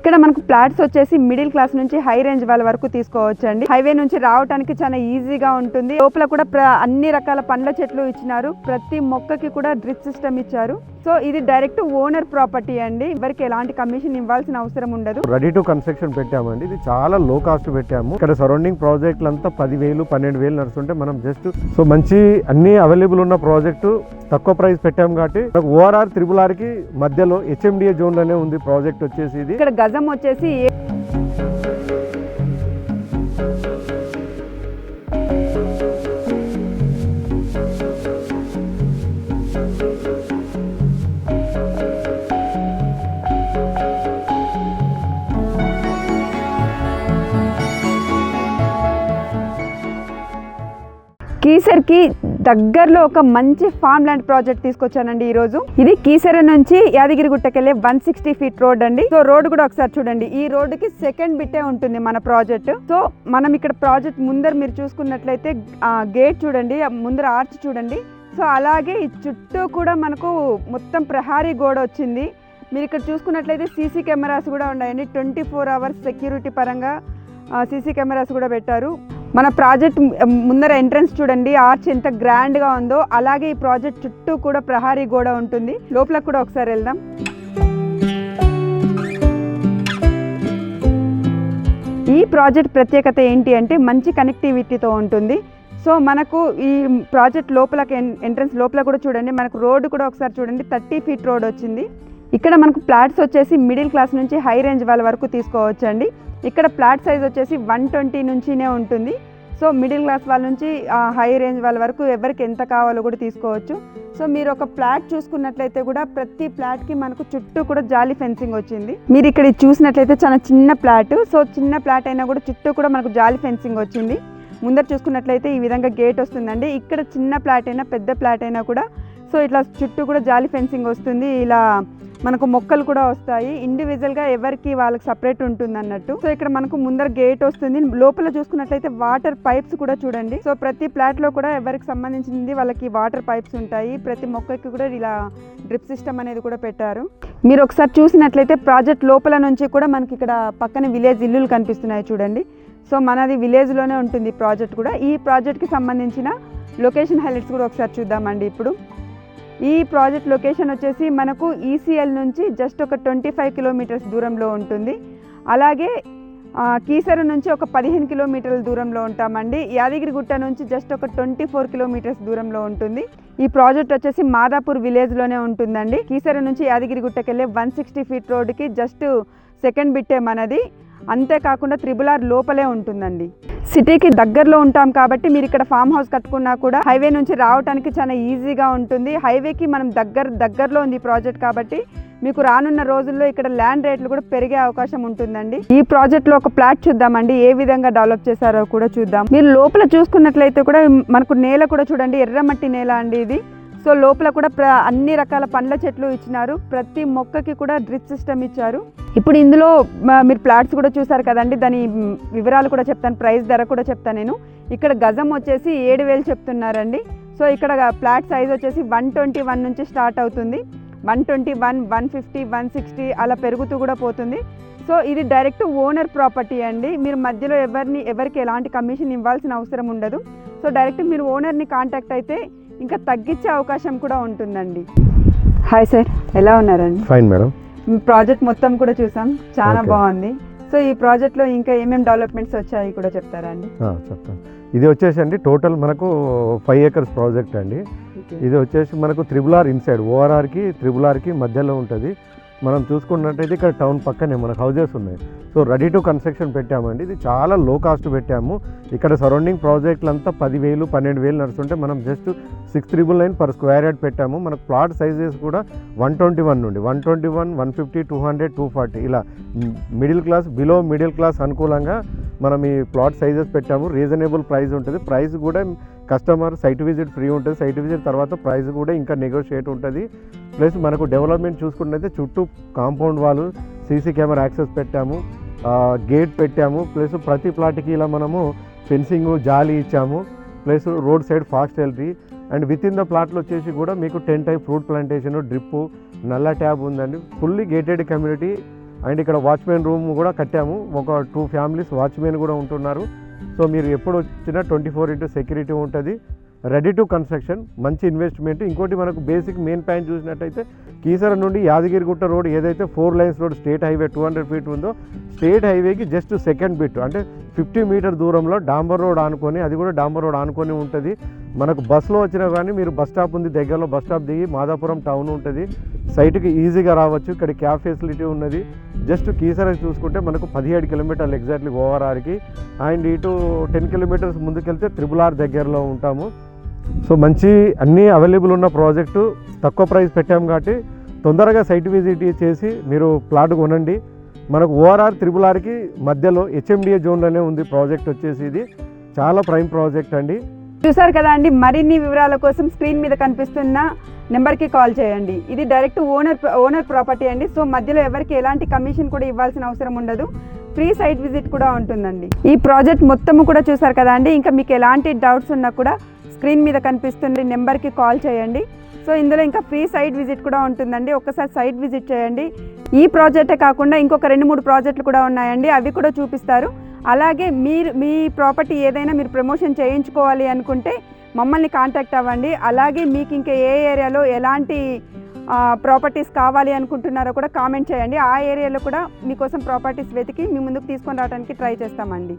ఇక్కడ మనకు ఫ్లాట్స్ వచ్చేసి మిడిల్ క్లాస్ నుంచి హై రేంజ్ వాళ్ళ వరకు తీసుకోవచ్చండి. హైవే నుంచి రావడానికి చాలా ఈజీగా ఉంటుంది. లోపల కూడా అన్ని రకాల పండ్ల చెట్లు ఇచ్చినారు. ప్రతి మొక్కకి కూడా డ్రిప్ సిస్టమ్ ఇచ్చారు. సో ఇది డైరెక్ట్ ఓనర్ ప్రాపర్టీ అండి. ఎవరికి ఎలాంటి కమిషన్ ఇవ్వాల్సిన అవసరం ఉండదు. రెడీ టు కన్స్ట్రక్షన్ పెట్టామండి. ఇది చాలా లో కాస్ట్ పెట్టాము. ఇక్కడ సరౌండింగ్ ప్రాజెక్టులు అంతా 10,000 12,000 నడుస్తుంటే మనం జస్ట్ సో మంచి అన్ని అవైలబుల్ ఉన్న ప్రాజెక్టు తక్కువ ప్రైస్ పెట్టాము కాబట్టి ఓఆర్ఆర్ RRR కి మధ్యలో HMDA జోన్ లోనే ఉంది ప్రాజెక్ట్ వచ్చేసి. ఇది ఇక్కడ గజం వచ్చేసి కీసర్కి దగ్గరలో ఒక మంచి ఫామ్ ల్యాండ్ ప్రాజెక్ట్ తీసుకొచ్చానండి ఈరోజు. ఇది కీసర నుంచి యాదగిరిగుట్టకెళ్ళే 160 ఫీట్ రోడ్ అండి. సో రోడ్ కూడా ఒకసారి చూడండి. ఈ రోడ్డుకి సెకండ్ బిట్టే ఉంటుంది మన ప్రాజెక్ట్. సో మనం ఇక్కడ ప్రాజెక్ట్ ముందర మీరు చూసుకున్నట్లయితే గేట్ చూడండి, ముందర ఆర్చ్ చూడండి. సో అలాగే ఈ చుట్టూ కూడా మనకు మొత్తం ప్రహారీ గోడ వచ్చింది. మీరు ఇక్కడ చూసుకున్నట్లయితే సీసీ కెమెరాస్ కూడా ఉన్నాయండి. 24 అవర్స్ సెక్యూరిటీ పరంగా సీసీ కెమెరాస్ కూడా పెట్టారు. మన ప్రాజెక్ట్ ముందర ఎంట్రన్స్ చూడండి, ఆర్చ్ ఎంత గ్రాండ్గా ఉందో. అలాగే ఈ ప్రాజెక్ట్ చుట్టూ కూడా ప్రహారీ గోడ ఉంటుంది. లోపల కూడా ఒకసారి వెళ్దాం. ఈ ప్రాజెక్ట్ ప్రత్యేకత ఏంటి అంటే మంచి కనెక్టివిటీతో ఉంటుంది. సో మనకు ఈ ప్రాజెక్ట్ లోపలకి ఎంట్రన్స్ లోపల కూడా చూడండి, మనకు రోడ్డు కూడా ఒకసారి చూడండి, 30 ఫీట్ రోడ్ వచ్చింది. ఇక్కడ మనకు ఫ్లాట్స్ వచ్చేసి మిడిల్ క్లాస్ నుంచి హై రేంజ్ వాళ్ళ వరకు తీసుకోవచ్చండి. ఇక్కడ ఫ్లాట్ సైజ్ వచ్చేసి 120 నుంచినే ఉంటుంది. సో మిడిల్ క్లాస్ వాళ్ళ నుంచి హై రేంజ్ వాళ్ళ వరకు ఎవరికి ఎంత కావాలో కూడా తీసుకోవచ్చు. సో మీరు ఒక ఫ్లాట్ చూసుకున్నట్లయితే కూడా ప్రతి ఫ్లాట్కి మనకు చుట్టూ కూడా జాలీ ఫెన్సింగ్ వచ్చింది. మీరు ఇక్కడ చూసినట్లయితే చాలా చిన్న ఫ్లాట్. సో చిన్న ఫ్లాట్ అయినా కూడా చుట్టూ కూడా మనకు జాలీ ఫెన్సింగ్ వచ్చింది. ముందర చూసుకున్నట్లయితే ఈ విధంగా గేట్ వస్తుందండి. ఇక్కడ చిన్న ఫ్లాట్ అయినా పెద్ద ఫ్లాట్ అయినా కూడా సో ఇట్లా చుట్టూ కూడా జాలీ ఫెన్సింగ్ వస్తుంది. ఇలా మనకు మొక్కలు కూడా వస్తాయి. ఇండివిజువల్గా ఎవరికి వాళ్ళకి సపరేట్ ఉంటుంది అన్నట్టు. సో ఇక్కడ మనకు ముందర గేట్ వస్తుంది. లోపల చూసుకున్నట్లయితే వాటర్ పైప్స్ కూడా చూడండి. సో ప్రతి ఫ్లాట్లో కూడా ఎవరికి సంబంధించింది వాళ్ళకి వాటర్ పైప్స్ ఉంటాయి. ప్రతి మొక్కకి కూడా ఇలా డ్రిప్ సిస్టమ్ అనేది కూడా పెట్టారు. మీరు ఒకసారి చూసినట్లయితే ప్రాజెక్ట్ లోపల నుంచి కూడా మనకి ఇక్కడ పక్కన విలేజ్ ఇల్లులు కనిపిస్తున్నాయి చూడండి. సో మనది విలేజ్లోనే ఉంటుంది ప్రాజెక్ట్ కూడా. ఈ ప్రాజెక్ట్కి సంబంధించిన లొకేషన్ హైలైట్స్ కూడా ఒకసారి చూద్దామండి. ఇప్పుడు ఈ ప్రాజెక్ట్ లొకేషన్ వచ్చేసి మనకు ECL నుంచి జస్ట్ ఒక 25 కిలోమీటర్స్ దూరంలో ఉంటుంది. అలాగే కీసర నుంచి ఒక 15 కిలోమీటర్ల దూరంలో ఉంటామండి. యాదగిరిగుట్ట నుంచి జస్ట్ ఒక 24 కిలోమీటర్స్ దూరంలో ఉంటుంది. ఈ ప్రాజెక్ట్ వచ్చేసి మాదాపూర్ విలేజ్లోనే ఉంటుందండి. కీసర నుంచి యాదగిరిగుట్టకి వెళ్ళే 160 ఫీట్ రోడ్డుకి జస్ట్ సెకండ్ బిట్టే మనది. అంతేకాకుండా RRR లోపలే ఉంటుందండి. సిటీకి దగ్గరలో ఉంటాం కాబట్టి మీరు ఇక్కడ ఫామ్ హౌస్ కట్టుకున్నా కూడా హైవే నుంచి రావడానికి చాలా ఈజీగా ఉంటుంది. హైవేకి మనం దగ్గరలో ఉంది ప్రాజెక్ట్ కాబట్టి మీకు రానున్న రోజుల్లో ఇక్కడ ల్యాండ్ రేట్లు కూడా పెరిగే అవకాశం ఉంటుందండి. ఈ ప్రాజెక్ట్లో ఒక ప్లాట్ చూద్దామండి, ఏ విధంగా డెవలప్ చేశారో కూడా చూద్దాం. మీరు లోపల చూసుకున్నట్లయితే కూడా మనకు నేల కూడా చూడండి, ఎర్రమట్టి నేల అండి ఇది. సో లోపల కూడా అన్ని రకాల పండ్ల చెట్లు ఇచ్చినారు. ప్రతి మొక్కకి కూడా డ్రిప్ సిస్టమ్ ఇచ్చారు. ఇప్పుడు ఇందులో మీరు ప్లాట్స్ కూడా చూసారు కదండి, దాని వివరాలు కూడా చెప్తాను, ప్రైస్ ధర కూడా చెప్తాను నేను. ఇక్కడ గజం వచ్చేసి 7,000 చెప్తున్నారండి. సో ఇక్కడ ఫ్లాట్ సైజ్ వచ్చేసి 121 నుంచి స్టార్ట్ అవుతుంది. 121, 150, 160 అలా పెరుగుతూ కూడా పోతుంది. సో ఇది డైరెక్ట్ ఓనర్ ప్రాపర్టీ అండి. మీరు మధ్యలో ఎవరికి ఎలాంటి కమిషన్ ఇవ్వాల్సిన అవసరం ఉండదు. సో డైరెక్ట్ మీరు ఓనర్ని కాంటాక్ట్ అయితే ఇంకా తగ్గించే అవకాశం కూడా ఉంటుందండి. హాయ్ సార్, ఎలా ఉన్నారండి? Fine madam. ప్రాజెక్ట్ మొత్తం కూడా చూసాం, చాలా బాగుంది. సో ఈ ప్రాజెక్ట్లో ఇంకా ఏమేమి డెవలప్మెంట్స్ వచ్చాయి కూడా చెప్తారా అండి? చెప్తాను. ఇది వచ్చేసి అండి టోటల్ మనకు 5 acres ప్రాజెక్ట్ అండి. ఇది వచ్చేసి మనకు RRR ఇన్సైడ్ ORRకి మధ్యలో ఉంటుంది. మనం చూసుకున్నట్టయితే ఇక్కడ టౌన్ పక్కనే మనకు హౌజెస్ ఉన్నాయి. సో రెడీ టు కన్స్ట్రక్షన్ పెట్టామండి. ఇది చాలా లో కాస్ట్ పెట్టాము. ఇక్కడ సరౌండింగ్ ప్రాజెక్టులు అంతా 10,000 12,000 నడుస్తుంటే మనం జస్ట్ 6,999 పర్ స్క్వేర్ యార్డ్ పెట్టాము. మనకు ప్లాట్ సైజెస్ కూడా 121 నుండి 121, 150, 200, 240 ఇలా middle class below middle class అనుకూలంగా మనం ఈ ప్లాట్ సైజెస్ పెట్టాము. రీజనబుల్ ప్రైస్ ఉంటుంది. ప్రైస్ కూడా కస్టమర్ సైట్ విజిట్ ఫ్రీ ఉంటుంది. సైట్ విజిట్ తర్వాత ప్రైస్ కూడా ఇంకా నెగోషియేట్ ఉంటుంది. ప్లస్ మనకు డెవలప్మెంట్ చూసుకున్నట్లయితే చుట్టూ కాంపౌండ్ వాళ్ళు సీసీ కెమెరా యాక్సెస్ పెట్టాము, గేట్ పెట్టాము. ప్లస్ ప్రతి ప్లాట్కి ఇలా మనము ఫెన్సింగ్ జాలీ ఇచ్చాము. Plus road side fast entry and within the ప్లాట్లో వచ్చేసి కూడా మీకు 10 టైప్ ఫ్రూట్ ప్లాంటేషన్, డ్రిప్, నల్ల ట్యాబ్ ఉందండి. ఫుల్లీ గేటెడ్ కమ్యూనిటీ అండ్ ఇక్కడ వాచ్మెన్ రూమ్ కూడా కట్టాము. ఒక 2 ఫ్యామిలీస్ వాచ్మెన్ కూడా ఉంటున్నారు. సో మీరు ఎప్పుడు వచ్చినా 24x సెక్యూరిటీ ఉంటుంది. రెడీ టు కన్స్ట్రక్షన్, మంచి ఇన్వెస్ట్మెంట్. ఇంకోటి మనకు బేసిక్ మెయిన్ పాయింట్ చూసినట్టయితే కీసర నుండి యాదగిరిగుట్ట రోడ్ ఏదైతే 4 lines road state highway 200 feet ఉందో, స్టేట్ హైవేకి జస్ట్ సెకండ్ బిట్ అంటే 50 మీటర్ దూరంలో డాంబర్ రోడ్ ఆనుకొని, అది కూడా డాంబర్ రోడ్ ఆనుకొని ఉంటుంది. మనకు బస్సులో వచ్చినా కానీ మీరు బస్ స్టాప్ ఉంది దగ్గరలో, బస్ స్టాప్ దిగి మాదాపురం టౌన్ ఉంటుంది, సైట్కి ఈజీగా రావచ్చు. ఇక్కడ క్యాబ్ ఫెసిలిటీ ఉన్నది. జస్ట్ కీసర చూసుకుంటే మనకు 17 కిలోమీటర్లు ఎగ్జాక్ట్లీ ఓఆర్ఆర్కి. అండ్ ఇటు 10 కిలోమీటర్స్ ముందుకెళ్తే RRR దగ్గరలో ఉంటాము. సో మంచి అన్నీ అవైలబుల్ ఉన్న ప్రాజెక్టు, తక్కువ ప్రైస్ పెట్టాము కాబట్టి తొందరగా సైట్ విజిట్ చేసి మీరు ప్లాట్ కొనండి. మనకు ORR RRRకి మధ్యలో HMDA జోన్లోనే ఉంది ప్రాజెక్ట్ వచ్చేసి. ఇది చాలా ప్రైమ్ ప్రాజెక్ట్ అండి. చూసారు కదా అండి, మరిన్ని వివరాల కోసం స్క్రీన్ మీద కనిపిస్తున్న నెంబర్కి కాల్ చేయండి. ఇది డైరెక్ట్ ఓనర్ ప్రాపర్టీ అండి. సో మధ్యలో ఎవరికి ఎలాంటి కమిషన్ కూడా ఇవ్వాల్సిన అవసరం ఉండదు. ఫ్రీ సైట్ విజిట్ కూడా ఉంటుందండి. ఈ ప్రాజెక్ట్ మొత్తము కూడా చూసారు కదా అండి. ఇంకా మీకు ఎలాంటి డౌట్స్ ఉన్నా కూడా స్క్రీన్ మీద కనిపిస్తున్న నెంబర్కి కాల్ చేయండి. సో ఇందులో ఇంకా ఫ్రీ సైట్ విజిట్ కూడా ఉంటుందండి. ఒక్కసారి సైట్ విజిట్ చేయండి. ఈ ప్రాజెక్టే కాకుండా ఇంకొక 2-3 ప్రాజెక్టులు కూడా ఉన్నాయండి, అవి కూడా చూపిస్తారు. అలాగే మీ ప్రాపర్టీ ఏదైనా మీరు ప్రమోషన్ చేయించుకోవాలి అనుకుంటే మమ్మల్ని కాంటాక్ట్ అవ్వండి. అలాగే మీకు ఇంకా ఏ ఏరియాలో ఎలాంటి ప్రాపర్టీస్ కావాలి అనుకుంటున్నారో కూడా కామెంట్ చేయండి. ఆ ఏరియాలో కూడా మీకోసం ప్రాపర్టీస్ వెతికి మీ ముందుకు తీసుకొని రావడానికి ట్రై చేస్తామండి.